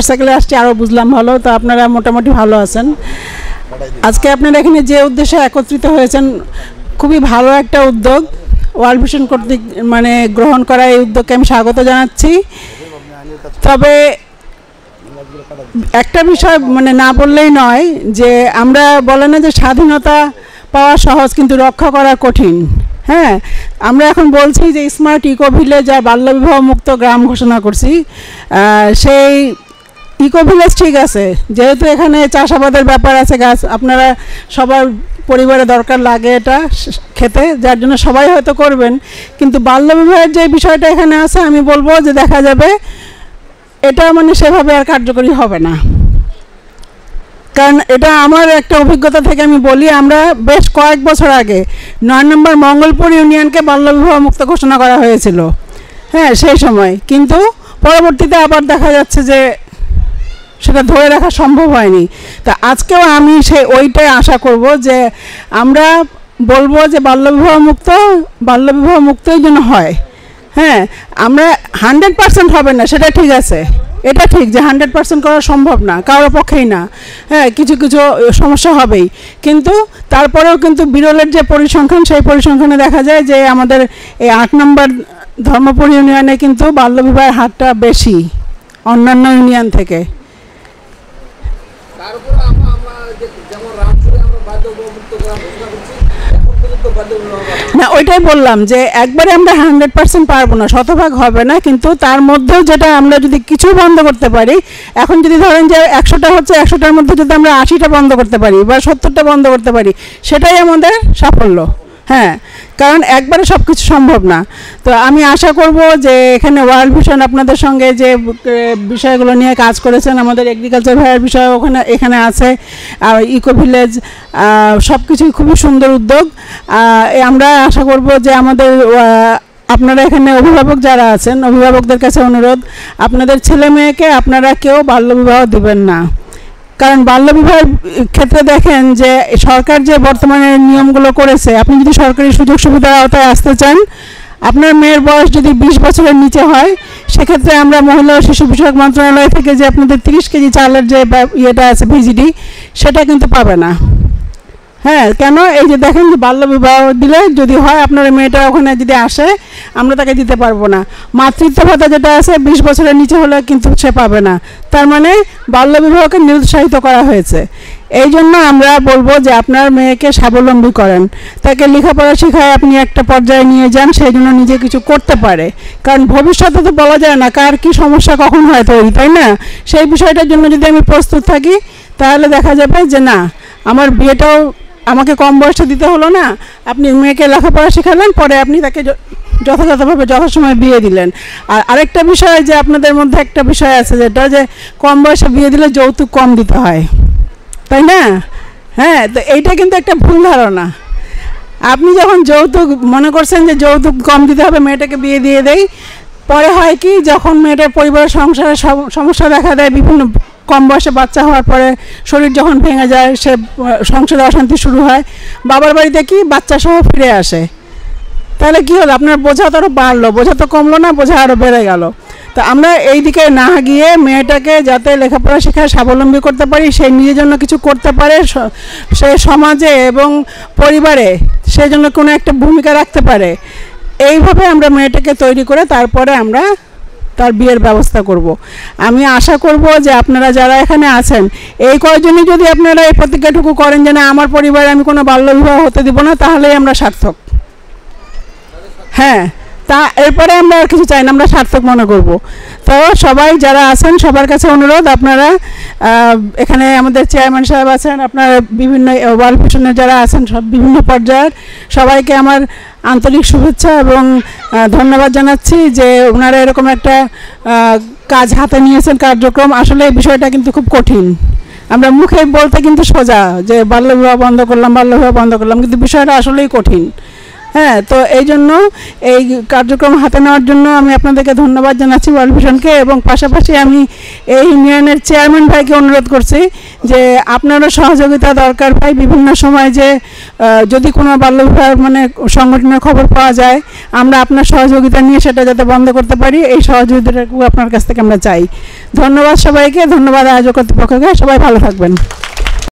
সাইকেলে আসছি আরও বুঝলাম ভালো। তো আপনারা মোটামুটি ভালো আছেন। আজকে আপনারা এখানে যে উদ্দেশ্যে একত্রিত হয়েছেন খুবই ভালো একটা উদ্যোগ। ওয়ার্ল্ড ভিশন কর্তৃক গ্রহণ করা এই উদ্যোগকে আমি স্বাগত জানাচ্ছি। তবে একটা বিষয় না বললেই নয় যে আমরা বলে না যে স্বাধীনতা পাওয়া সহজ কিন্তু রক্ষা করা কঠিন। হ্যাঁ, আমরা এখন বলছি যে স্মার্ট ইকো ভিলেজ আর বাল্যবিবাহ মুক্ত গ্রাম ঘোষণা করছি। সেই ইকো ভিলেজ ঠিক আছে, যেহেতু এখানে চাষাবাদের ব্যাপার আছে, গাছ আপনারা সবার পরিবারে দরকার লাগে এটা খেতে, যার জন্য সবাই হয়তো করবেন। কিন্তু বাল্যবিবাহের যে বিষয়টা এখানে আছে আমি বলবো যে দেখা যাবে এটা সেভাবে আর কার্যকরী হবে না। কারণ এটা আমার একটা অভিজ্ঞতা থেকে আমি বলি, আমরা বেশ কয়েক বছর আগে 9 নম্বর মঙ্গলপুর ইউনিয়নকে বাল্যবিবাহ মুক্ত ঘোষণা করা হয়েছিল। হ্যাঁ, সেই সময় কিন্তু পরবর্তীতে আবার দেখা যাচ্ছে যে সেটা ধরে রাখা সম্ভব হয়নি। তা আজকেও আমি ওইটাই আশা করব যে আমরা বলবো যে বাল্যবিবাহ মুক্তই যেন হয়। হ্যাঁ, আমরা 100% হবে না সেটা ঠিক আছে, এটা ঠিক যে 100% করা সম্ভব না, কারোর পক্ষেই না। হ্যাঁ, কিছু কিছু সমস্যা হবেই, কিন্তু তারপরেও কিন্তু বিরলের যে পরিসংখ্যান সেই পরিসংখ্যানে দেখা যায় যে আমাদের এই 8 নম্বর ধর্মপুর ইউনিয়নে কিন্তু বাল্যবিবাহের হারটা বেশি অন্যান্য ইউনিয়ন থেকে। না, ওইটাই বললাম যে একবারে আমরা 100% পারবো না, শতভাগ হবে না, কিন্তু তার মধ্যেও যেটা আমরা যদি কিছু বন্ধ করতে পারি, এখন যদি ধরেন যে 100টা হচ্ছে, 100টার মধ্যে যদি আমরা 80টা বন্ধ করতে পারি বা 70টা বন্ধ করতে পারি, সেটাই আমাদের সাফল্য। হ্যাঁ, কারণ একবারে সব কিছু সম্ভব না। তো আমি আশা করব যে এখানে ওয়ার্ল্ড ভিশন আপনাদের সঙ্গে যে বিষয়গুলো নিয়ে কাজ করেছেন, আমাদের এগ্রিকালচার ভাইয়ের বিষয় এখানে আছে, ইকো ভিলেজ, সব কিছুই খুবই সুন্দর উদ্যোগ। আমরা আশা করব যে আপনারা এখানে অভিভাবক যারা আছেন, অভিভাবকদের কাছে অনুরোধ, আপনাদের ছেলে মেয়েকে আপনারা কেউ বাল্যবিবাহ দিবেন না। কারণ বাল্যবিবাহের ক্ষেত্রে দেখেন যে সরকার যে বর্তমানে নিয়মগুলো করেছে, আপনি যদি সরকারি সুযোগ সুবিধার আওতায় আসতে চান, আপনার মেয়ের বয়স যদি 20 বছরের নিচে হয়, সেক্ষেত্রে আমরা মহিলা ও শিশু বিষয়ক মন্ত্রণালয় থেকে যে আপনাদের 30 কেজি চালের যে ইয়েটা আছে ভিজিডি, সেটা কিন্তু পাবে না। হ্যাঁ, কেন? এই যে দেখেন যে বাল্যবিবাহ দিলে যদি হয় আপনার মেয়েটা ওখানে যদি আসে, আমরা তাকে দিতে পারবো না। মাতৃত্ব ভাতা যেটা আছে 20 বছরের নিচে হলে কিন্তু সে পাবে না। তার বাল্যবিবাহকে নিরুৎসাহিত করা হয়েছে। এই জন্য আমরা বলবো যে আপনার মেয়েকে স্বাবলম্বী করেন, তাকে লেখাপড়া শেখায়, আপনি একটা পর্যায়ে নিয়ে যান, সেই জন্য নিজে কিছু করতে পারে। কারণ ভবিষ্যতে তো বলা যায় না কার কি সমস্যা কখন হয় তৈরি, তাই না? সেই বিষয়টার জন্য যদি আমি প্রস্তুত থাকি, তাহলে দেখা যাবে যে না, আমার বিয়েটাও আমাকে কম বয়সে দিতে হলো না, আপনি মেয়েকে লেখাপড়া শেখালেন, পরে আপনি তাকে যথাযথভাবে যথাসময়ে বিয়ে দিলেন। আর আরেকটা বিষয় যে আপনাদের মধ্যে একটা বিষয় আছে, যেটা যে কম বয়সে বিয়ে দিলে যৌতুক কম দিতে হয়, তাই না? হ্যাঁ, তো এইটা কিন্তু একটা ভুল ধারণা। আপনি যখন যৌতুক মনে করছেন যে যৌতুক কম দিতে হবে, মেয়েটাকে বিয়ে দিয়ে দেয়, পরে হয় কি, যখন মেয়েটার পরিবারের সংসারে সমস্যা দেখা দেয়, বিভিন্ন কম বয়সে বাচ্চা হওয়ার পরে শরীর যখন ভেঙে যায়, সে সংসারে অশান্তি শুরু হয়, বাবার বাড়িতে কি বাচ্চা সহ ফিরে আসে, তাহলে কি হলো? আপনার বোঝা তো আরও বাড়লো, বোঝা তো কমলো না, বোঝা আরও বেড়ে গেল। তো আমরা এই দিকে না গিয়ে মেয়েটাকে যাতে লেখাপড়া শেখায়, স্বাবলম্বী করতে পারি, সে নিজের জন্য কিছু করতে পারে, সে সমাজে এবং পরিবারে সেই জন্য কোনো একটা ভূমিকা রাখতে পারে, এইভাবে আমরা মেয়েটাকে তৈরি করে তারপরে আমরা তার বিয়ের ব্যবস্থা করব। আমি আশা করব যে আপনারা যারা এখানে আছেন, এই কয়জনই যদি আপনারা এই প্রতিজ্ঞাটুকু করেন যে না, আমার পরিবারে আমি কোনো বাল্যবিবাহ হতে দিব না, তাহলেই আমরা সার্থক। হ্যাঁ, তা এরপরে আমরা আর কিছু চাই না, আমরা সার্থক মনে করব। তো সবাই যারা আছেন সবার কাছে অনুরোধ, আপনারা এখানে আমাদের চেয়ারম্যান সাহেব আছেন, আপনারা বিভিন্ন ওয়ার্ল্ড ভিশনের যারা আছেন সব বিভিন্ন পর্যায়ের সবাইকে আমার আন্তরিক শুভেচ্ছা এবং ধন্যবাদ জানাচ্ছি যে ওনারা এরকম একটা কাজ হাতে নিয়েছেন, কার্যক্রম। আসলে এই বিষয়টা কিন্তু খুব কঠিন। আমরা মুখে বলতে কিন্তু সোজা যে বাল্যবিবাহ বন্ধ করলাম, কিন্তু বিষয়টা আসলেই কঠিন। হ্যাঁ, তো এই জন্য এই কার্যক্রম হাতে নেওয়ার জন্য আমি আপনাদেরকে ধন্যবাদ জানাচ্ছি ওয়ার্ল্ড ভিশনকে, এবং পাশাপাশি আমি এই ইউনিয়নের চেয়ারম্যান ভাইকে অনুরোধ করছি যে আপনারও সহযোগিতা দরকার ভাই। বিভিন্ন সময় যে যদি কোনো বাল্যবিবাহ মানে সংগঠনের খবর পাওয়া যায়, আমরা আপনার সহযোগিতা নিয়ে সেটা যাতে বন্ধ করতে পারি, এই সহযোগিতাটুকু আপনার কাছ থেকে আমরা চাই। ধন্যবাদ সবাইকে, ধন্যবাদ আয়োজক কর্তৃপক্ষকে। সবাই ভালো থাকবেন।